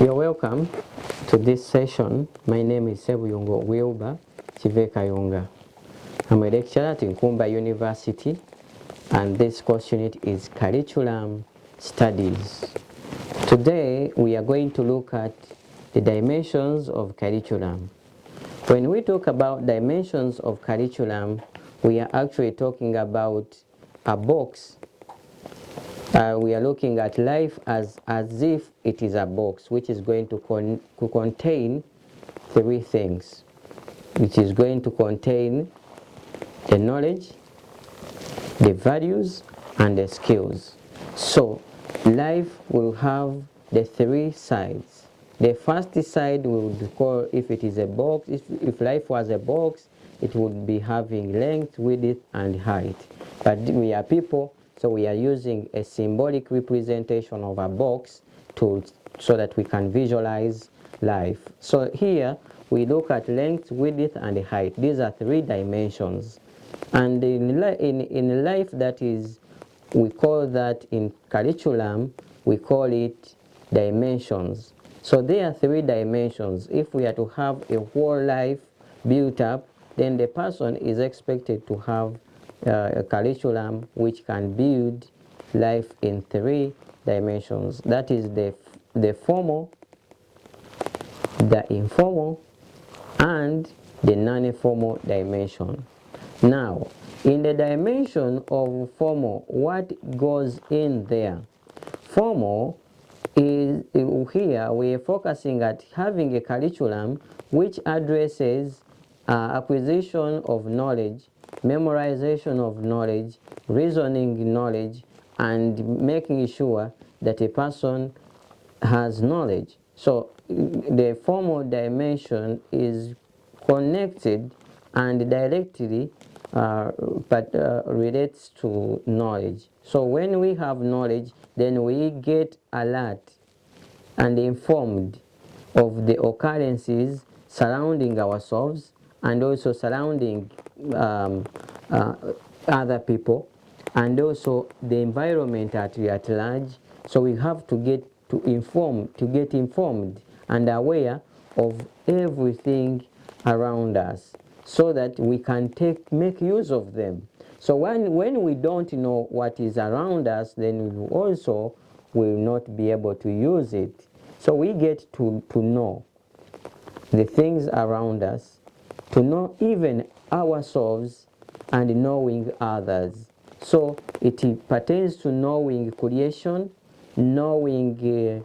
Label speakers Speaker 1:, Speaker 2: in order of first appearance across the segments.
Speaker 1: You're welcome to this session. My name is Ssebuyungo Wilber, Kivekayunga. I'm a lecturer at Nkumba University, and this course unit is Curriculum Studies. Today, we are going to look at the dimensions of curriculum. When we talk about dimensions of curriculum, we are actually talking about a box. We are looking at life as if it is a box, which is going to contain three things. Which is going to contain the knowledge, the values, and the skills. So life will have the three sides. The first side we would call, if it is a box, if life was a box, it would be having length, width, and height. But we are people, so we are using a symbolic representation of a box so that we can visualize life. So here we look at length, width, and height. These are three dimensions. And in life, that is, we call that, in curriculum, we call it dimensions. So there are three dimensions. If we are to have a whole life built up, then the person is expected to have a curriculum which can build life in three dimensions. That is the formal, the informal, and the non-formal dimension. Now, in the dimension of formal, what goes in there? Formal is, here we are focusing at having a curriculum which addresses acquisition of knowledge, memorization of knowledge, reasoning knowledge, and making sure that a person has knowledge. So the formal dimension is connected and directly relates to knowledge. So when we have knowledge, then we get alert and informed of the occurrences surrounding ourselves and also surrounding other people, and also the environment at large. So we have to get informed and aware of everything around us, so that we can make use of them. So when we don't know what is around us, then we also will not be able to use it. So we get to know the things around us, to know even ourselves, and knowing others. So it pertains to knowing creation, knowing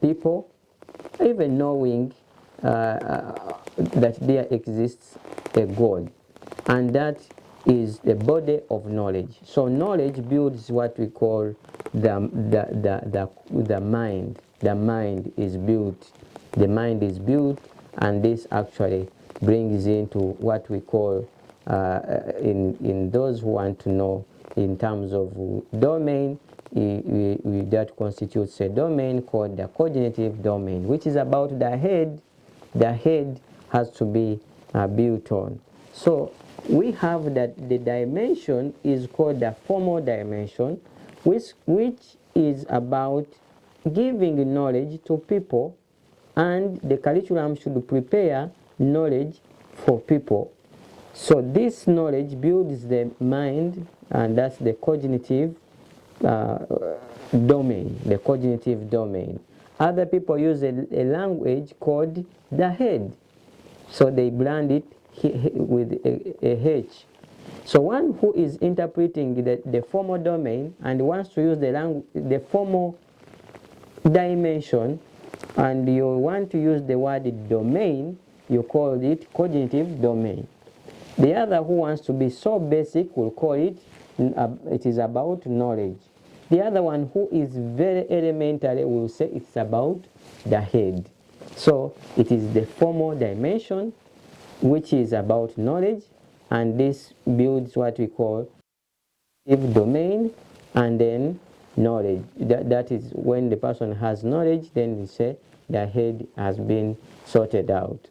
Speaker 1: people, even knowing that there exists a God, and that is the body of knowledge. So knowledge builds what we call the mind. The mind is built. The mind is built, and this actually brings into what we call, in those who want to know in terms of domain, that constitutes a domain called the cognitive domain, which is about the head. The head has to be built on. So we have that the dimension is called the formal dimension, which is about giving knowledge to people, and the curriculum should prepare knowledge for people. So this knowledge builds the mind, and that's the cognitive domain, the cognitive domain. Other people use a language called the head, so they brand it with a H. So one who is interpreting the formal domain and wants to use the formal dimension, and you want to use the word domain, you call it cognitive domain. The other who wants to be so basic will call it, it is about knowledge. The other one who is very elementary will say it's about the head. So it is the formal dimension, which is about knowledge, and this builds what we call domain, and then knowledge. That is when the person has knowledge, then we say the head has been sorted out.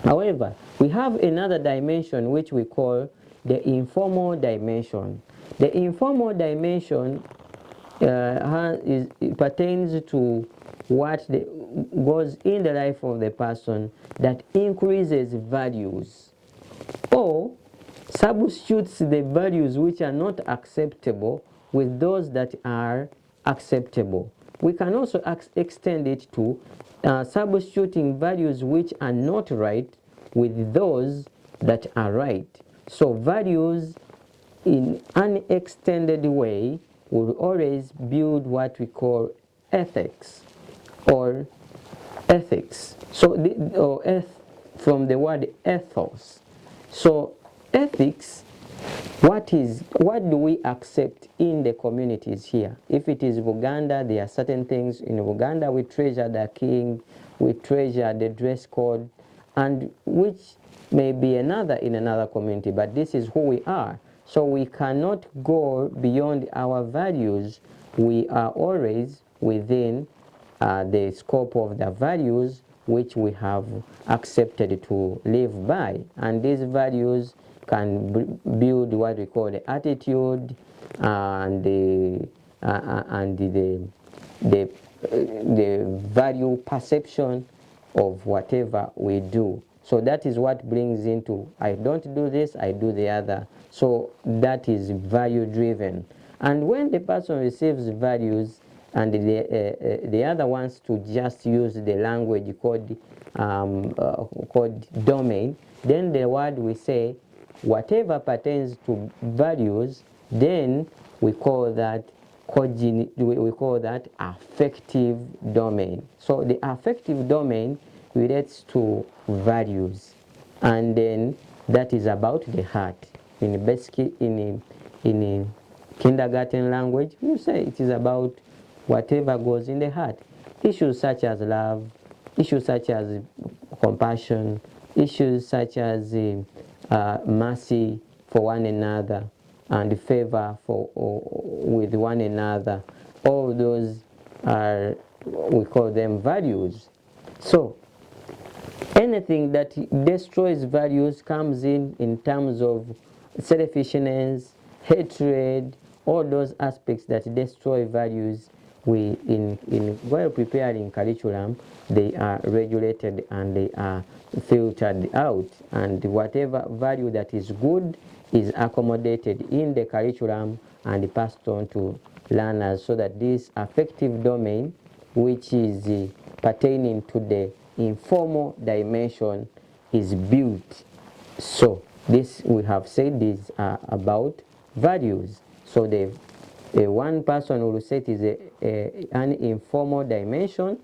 Speaker 1: However, we have another dimension which we call the informal dimension. The informal dimension pertains to goes in the life of the person that increases values, or substitutes the values which are not acceptable with those that are acceptable. We can also extend it to substituting values which are not right with those that are right. So values in an extended way will always build what we call ethics or ethics. So from the word ethos. So ethics, what do we accept in the communities here? If it is Buganda, there are certain things in Buganda. We treasure the king, we treasure the dress code, and which may be another in another community, but this is who we are. So we cannot go beyond our values. We are always within the scope of the values which we have accepted to live by, and these values can build what we call the attitude and the value perception of whatever we do. So that is what brings into, I don't do this, I do the other. So that is value driven. And when the person receives values and the other wants to just use the language called domain, then the word we say, whatever pertains to values, then we call that we call that affective domain. So the affective domain relates to values, and then that is about the heart. In basically in kindergarten language, you say it is about whatever goes in the heart. Issues such as love, issues such as compassion, issues such as mercy for one another and favor with one another. All those are, we call them values. So anything that destroys values comes in terms of selfishness, hatred, all those aspects that destroy values. While preparing curriculum, they are regulated and they are filtered out, and whatever value that is good is accommodated in the curriculum and passed on to learners, so that this affective domain, which is pertaining to the informal dimension, is built. So this, we have said, is about values. So the one person will say it is an informal dimension,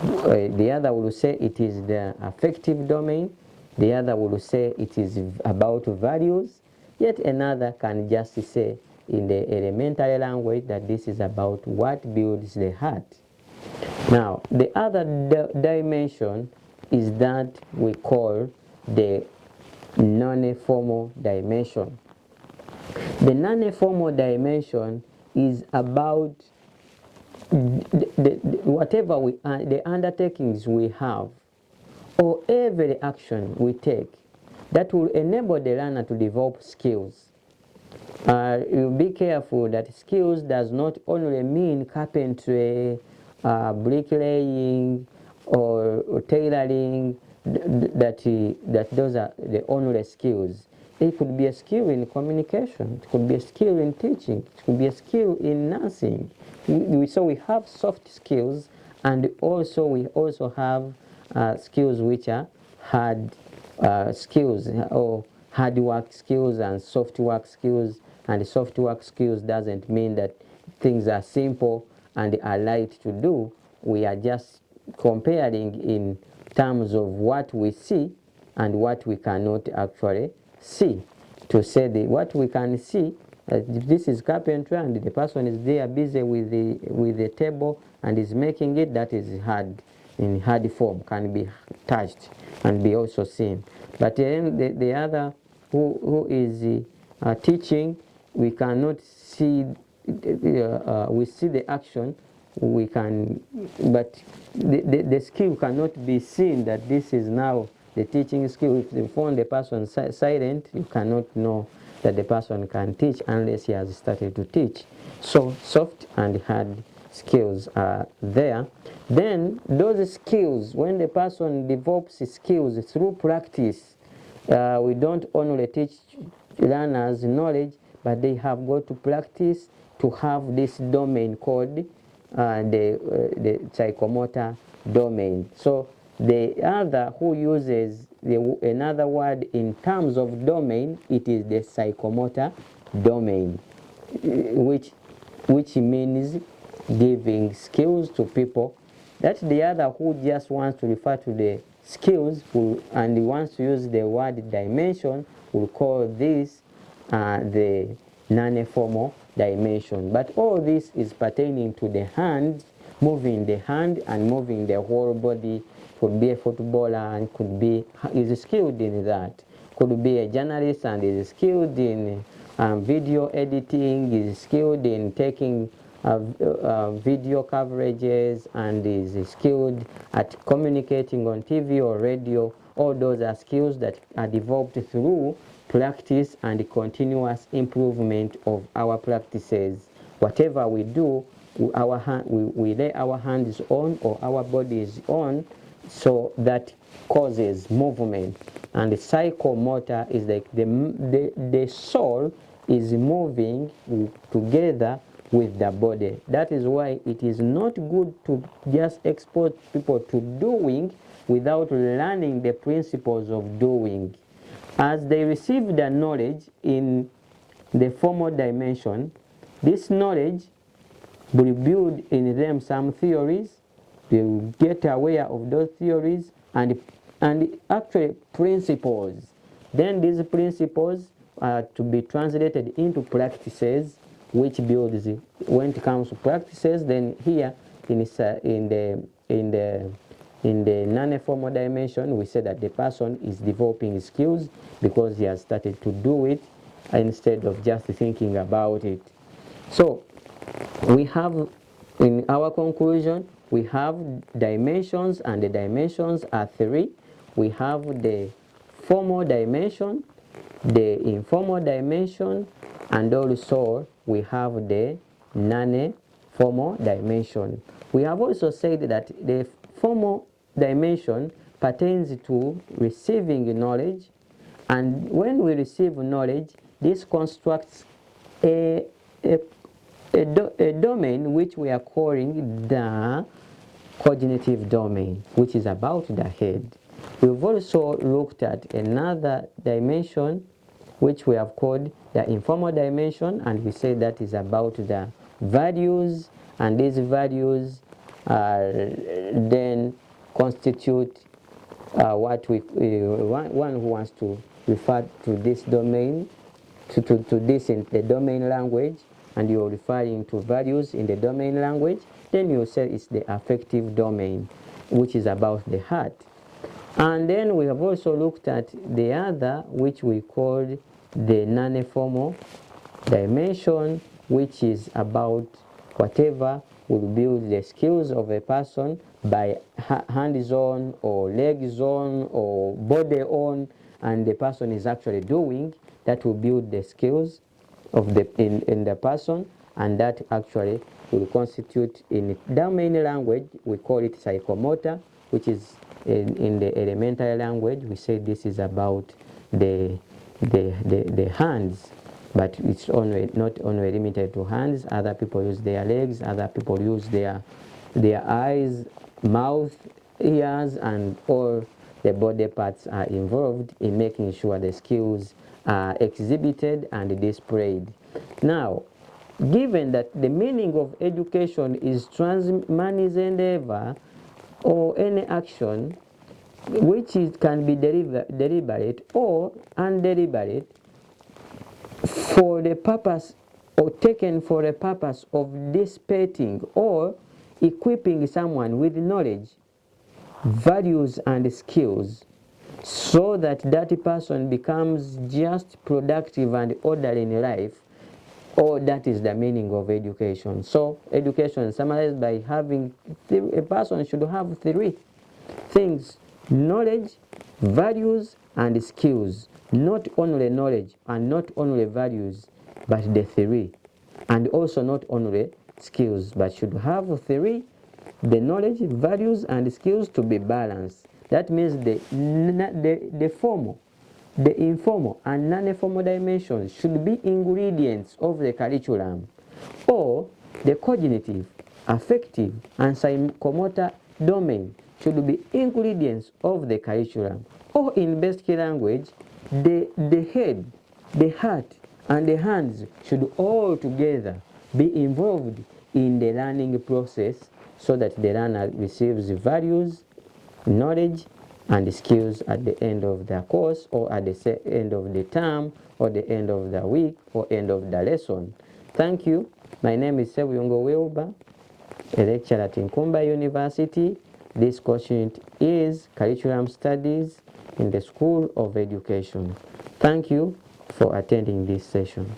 Speaker 1: the other will say it is the affective domain, the other will say it is about values, yet another can just say in the elementary language that this is about what builds the heart. Now, the other dimension is that we call the non-formal dimension. The non-formal dimension is about whatever the undertakings we have, or every action we take that will enable the learner to develop skills. You be careful that skills does not only mean carpentry, bricklaying, or tailoring, that those are the only skills. It could be a skill in communication, it could be a skill in teaching, it could be a skill in nursing. So we have soft skills, and also we also have skills which are hard skills, or hard work skills and soft work skills. And soft work skills doesn't mean that things are simple and are light to do. We are just comparing in terms of what we see and what we cannot actually see. To say what we can see, this is carpentry and the person is there busy with the table and is making it, that is hard, in hard form, can be touched and be also seen. But then the other who is teaching, we cannot see, we see the action, we can, but the skill cannot be seen that this is now the teaching skill. If you find the person silent, you cannot know that the person can teach unless he has started to teach. So soft and hard skills are there. Then those skills, when the person develops skills through practice, we don't only teach learners knowledge, but they have got to practice to have this domain called the psychomotor domain. So the other who uses another word in terms of domain, it is the psychomotor domain, which means giving skills to people. That's the other who just wants to refer to the skills and wants to use the word dimension will call this the non-formal dimension. But all this is pertaining to the hand, moving the hand and moving the whole body. Could be a footballer and is skilled in that. Could be a journalist and is skilled in video editing, is skilled in taking video coverages, and is skilled at communicating on TV or radio. All those are skills that are developed through practice and continuous improvement of our practices. Whatever we do, we lay our hands on or our bodies on, so that causes movement. And the psychomotor is like the soul is moving together with the body. That is why it is not good to just expose people to doing without learning the principles of doing. As they receive the knowledge in the formal dimension, this knowledge will build in them some theories. They will get aware of those theories and actually principles. Then these principles are to be translated into practices, which builds. When it comes to practices, then here in the non-formal dimension, we say that the person is developing skills because he has started to do it instead of just thinking about it. So we have, in our conclusion, we have dimensions, and the dimensions are three. We have the formal dimension, the informal dimension, and also we have the non-formal dimension. We have also said that the formal dimension pertains to receiving knowledge, and when we receive knowledge, this constructs a domain which we are calling the cognitive domain, which is about the head. We've also looked at another dimension which we have called the informal dimension, and we say that is about the values, and these values then constitute what we one who wants to refer to this domain to this in the domain language, and you're referring to values in the domain language, then you say it's the affective domain, which is about the heart. And then we have also looked at the other, which we called the non-formal dimension, which is about whatever will build the skills of a person by hands on or legs on or body on, and the person is actually doing, that will build the skills of in the person, and that actually will constitute, in domain language we call it psychomotor, which is in the elementary language we say this is about the hands, but it's not only limited to hands. Other people use their legs, other people use their eyes, mouth, ears, and all the body parts are involved in making sure the skills are exhibited and displayed. Now, given that the meaning of education is man's endeavor or any action which can be deliberate or undeliberate for the purpose or taken for the purpose of dissipating or equipping someone with knowledge, values, and skills, so that that person becomes just productive and orderly in life, or that is the meaning of education. So education summarized by having a person should have three things: knowledge, values, and skills. Not only knowledge and not only values, but the three. And also not only skills, but should have three: the knowledge, values, and skills to be balanced. That means the formal, the informal, and non-formal dimensions should be ingredients of the curriculum, or the cognitive, affective, and psychomotor domain should be ingredients of the curriculum, or in basic language, the head, the heart, and the hands should all together be involved in the learning process so that the learner receives values, knowledge, and skills at the end of the course, or at the end of the term, or the end of the week, or end of the lesson. Thank you. My name is Ssebuyungo Wilber, a lecturer at Nkumba University. This course unit is Curriculum Studies in the School of Education. Thank you for attending this session.